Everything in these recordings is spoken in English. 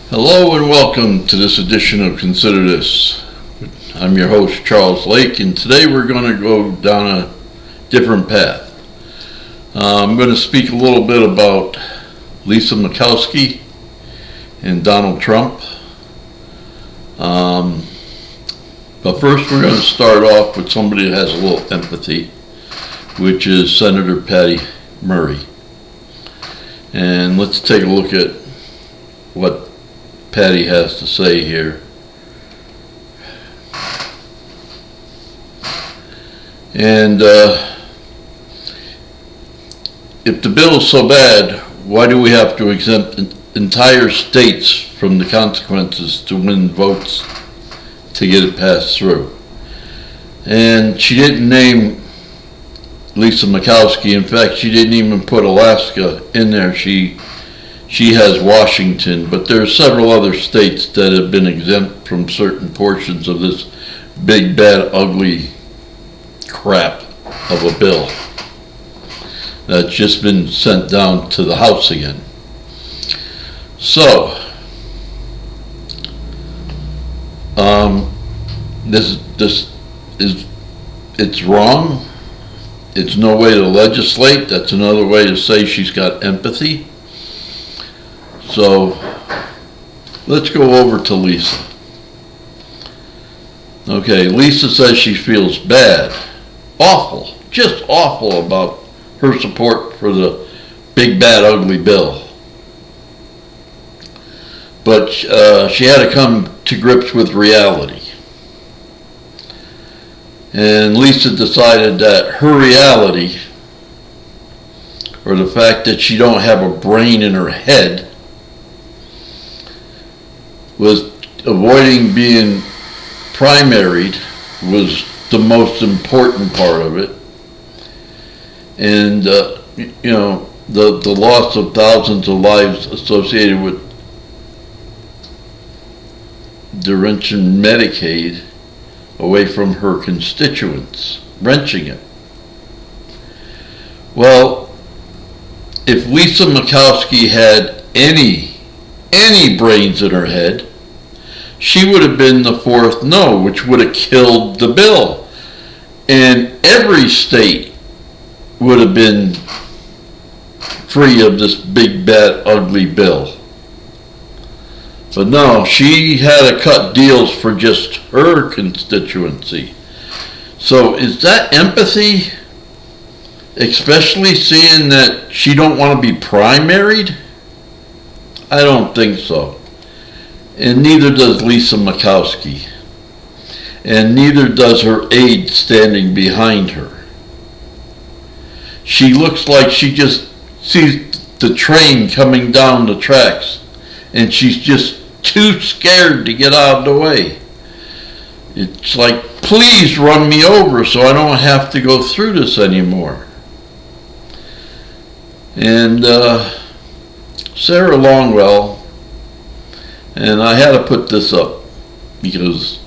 Hello and welcome to this edition of Consider This. I'm your host, Charles Lake, and today we're going to go down a different path. I'm going to speak a little bit about Lisa Murkowski and Donald Trump. But first we're going to start off with somebody that has a little empathy, which is Senator Patty Murray. And let's take a look at what Patty has to say here. And if the bill is so bad, why do we have to exempt entire states from the consequences to win votes to get it passed through? And she didn't name Lisa Murkowski. In fact, she didn't even put Alaska in there. She has Washington, but there are several other states that have been exempt from certain portions of this big, bad, ugly crap of a bill that's just been sent down to the House again. So, this is, it's wrong. It's no way to legislate. That's another way to say she's got empathy. So, let's go over to Lisa. Okay, Lisa says she feels bad, awful, just awful about her support for the big, bad, ugly bill. But she had to come to grips with reality. And Lisa decided that her reality, or the fact that she don't have a brain in her head, was avoiding being primaried was the most important part of it. And, the loss of thousands of lives associated with the wrenching Medicaid away from her constituents, wrenching it. Well, if Lisa Murkowski had any brains in her head, she would have been the fourth no, which would have killed the bill. And every state would have been free of this big, bad, ugly bill. But no, she had to cut deals for just her constituency. So is that empathy? Especially seeing that she don't want to be primaried? I don't think so. And neither does Lisa Murkowski. And neither does her aide standing behind her. She looks like she just sees the train coming down the tracks and she's just too scared to get out of the way. It's like, please run me over so I don't have to go through this anymore. And Sarah Longwell, and I had to put this up because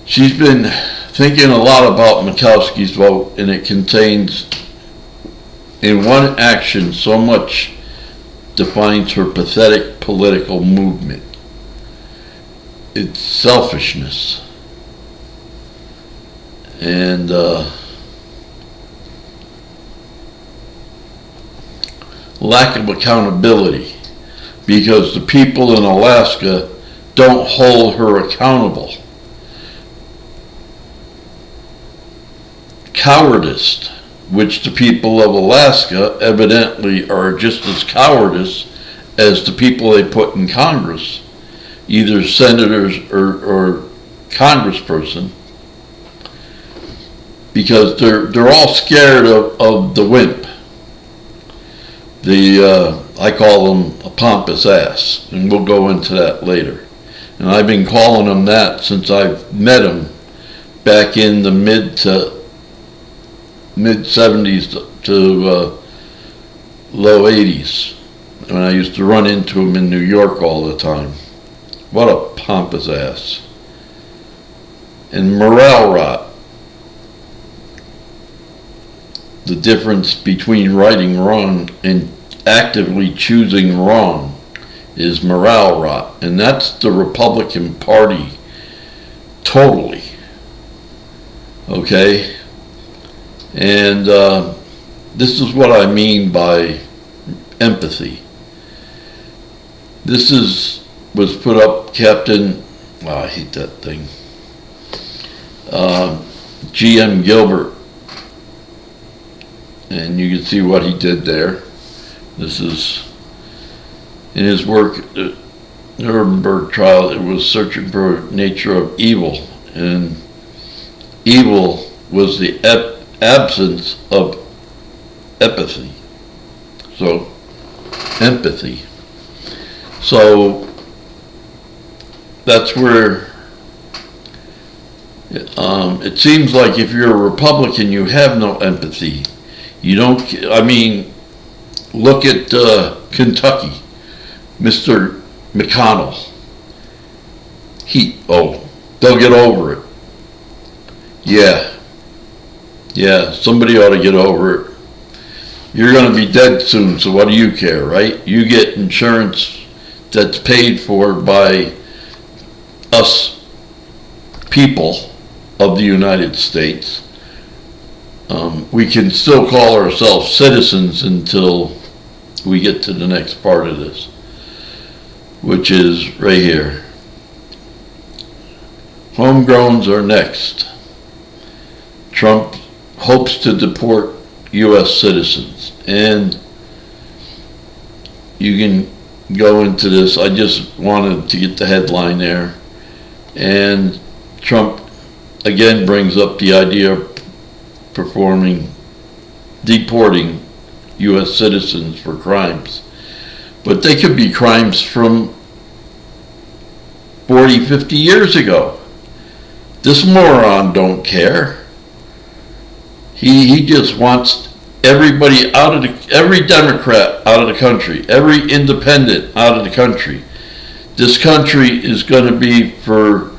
she's been thinking a lot about Murkowski's vote, and it contains in one action so much defines her pathetic political movement. It's selfishness and lack of accountability, because the people in Alaska don't hold her accountable. Cowardice, which the people of Alaska evidently are just as cowardice as the people they put in Congress, either senators or congressperson, because they're all scared of the wimp. I call him a pompous ass, and we'll go into that later. And I've been calling him that since I've met him back in the mid 70s to low 80s, when I used to run into him in New York all the time. What a pompous ass. And morale rot. The difference between righting wrong and actively choosing wrong is morale rot. And that's the Republican Party totally. Okay? And this is what I mean by empathy. This was put up, Captain, I hate that thing, G.M. Gilbert. And you can see what he did there. This is in his work, Nuremberg trial. It was searching for nature of evil, and evil was the absence of empathy. So, empathy. So that's where it seems like if you're a Republican, you have no empathy. You don't. I mean, look at Kentucky. Mr. McConnell, they'll get over it. Yeah, somebody ought to get over it. You're going to be dead soon, so what do you care, right? You get insurance that's paid for by us people of the United States. We can still call ourselves citizens until we get to the next part of this, which is right here. Homegrowns are next. Trump hopes to deport U.S. citizens. And you can go into this. I just wanted to get the headline there. And Trump again brings up the idea of deporting U.S. citizens for crimes. But they could be crimes from 40, 50 years ago. This moron don't care. He just wants everybody every Democrat out of the country, every independent out of the country. This country is going to be for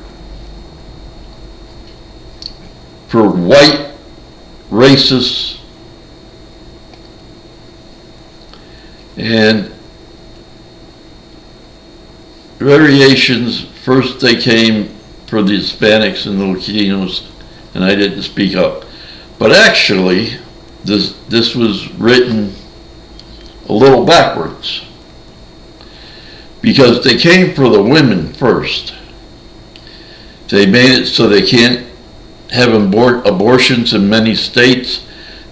white racists and variations. First they came for the Hispanics and the Latinos, and I didn't speak up. But actually, this was written a little backwards, because they came for the women first. They made it so they can't have abortions in many states.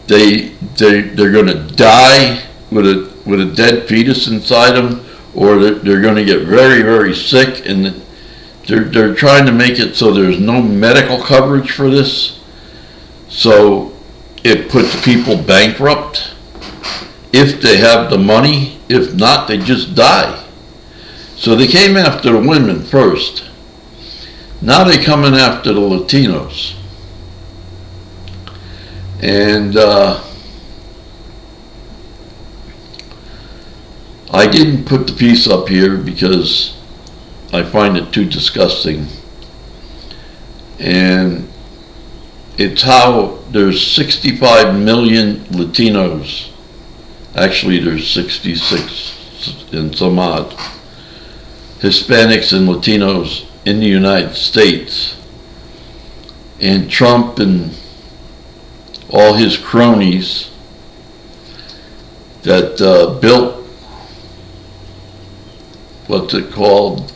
They're going to die with a dead fetus inside them, or they're going to get very, very sick, and they're trying to make it so there's no medical coverage for this. So it puts people bankrupt if they have the money. If not, they just die. So they came after the women first. Now they're coming after the Latinos. And I didn't put the piece up here because I find it too disgusting. And it's how there's 65 million Latinos. Actually, there's 66 and some odd Hispanics and Latinos in the United States. And Trump and all his cronies that built, what's it called,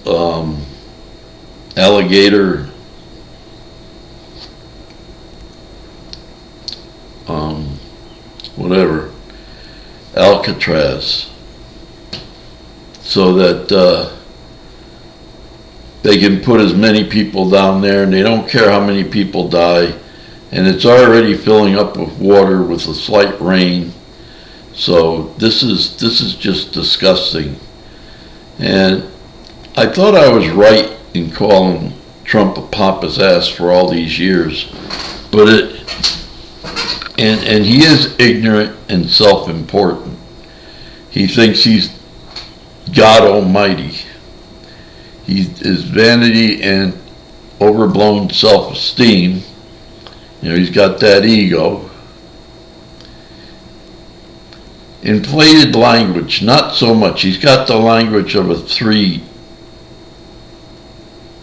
alligator, whatever, Alcatraz, so that they can put as many people down there, and they don't care how many people die, and it's already filling up with water with a slight rain. So this is just disgusting. And I thought I was right in calling Trump a pompous ass for all these years, but and he is ignorant and self-important. He thinks he's God Almighty. His vanity and overblown self-esteem, he's got that ego. inflated language, not so much. He's got the language of a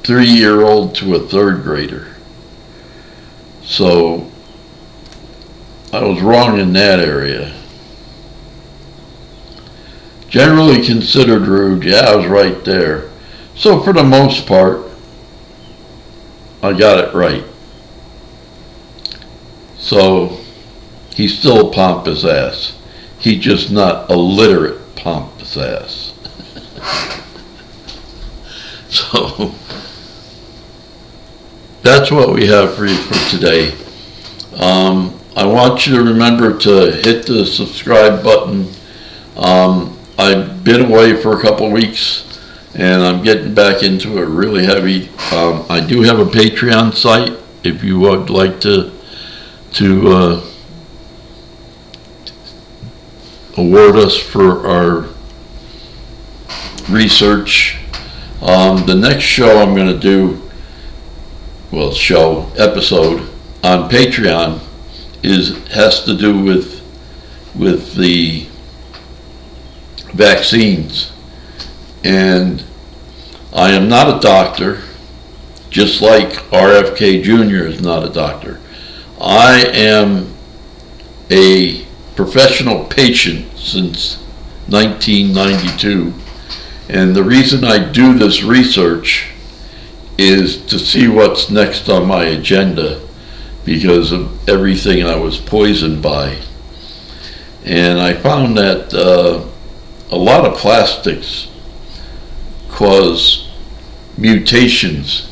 three-year-old to a third grader. So I was wrong in that area. Generally considered rude, yeah, I was right there. So for the most part, I got it right. So he's still a pompous ass. He's just not a literate pompous ass. So that's what we have for you for today. I want you to remember to hit the subscribe button. I've been away for a couple weeks and I'm getting back into it really heavy. I do have a Patreon site if you would like to award us for our research. The next show I'm going to do, episode on Patreon has to do with the vaccines. And I am not a doctor, just like RFK Jr. is not a doctor. I am a professional patient since 1992, and the reason I do this research is to see what's next on my agenda because of everything I was poisoned by. And I found that a lot of plastics cause mutations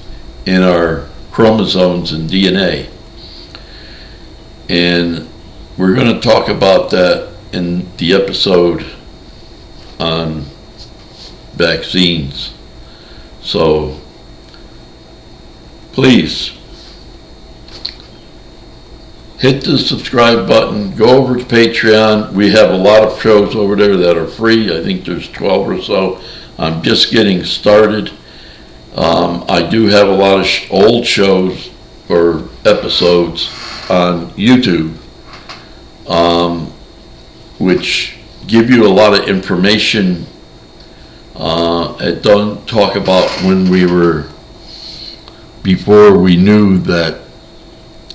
in our chromosomes and DNA. And we're going to talk about that in the episode on vaccines. So please hit the subscribe button, go over to Patreon. We have a lot of shows over there that are free. I think there's 12 or so. I'm just getting started. I do have a lot of old shows or episodes on YouTube, which give you a lot of information. It doesn't talk about when before we knew that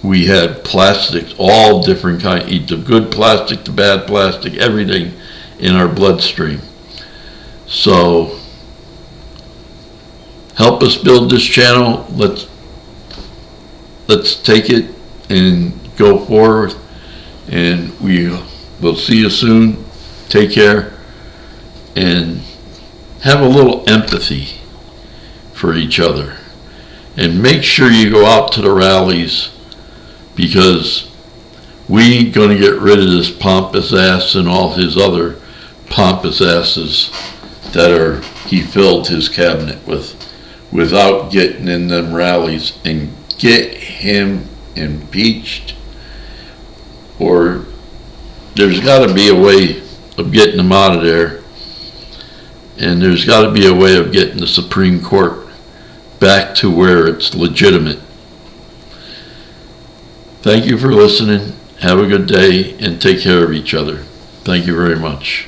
we had plastics, all different kinds, the good plastic, the bad plastic, everything in our bloodstream. So help us build this channel. Let's take it and go forward, and we'll see you soon. Take care and have a little empathy for each other, and make sure you go out to the rallies, because we going to get rid of this pompous ass and all his other pompous asses that he filled his cabinet with, without getting in them rallies and get him impeached. Or there's got to be a way of getting him out of there, and there's got to be a way of getting the Supreme Court back to where it's legitimate. Thank you for listening. Have a good day and take care of each other. Thank you very much.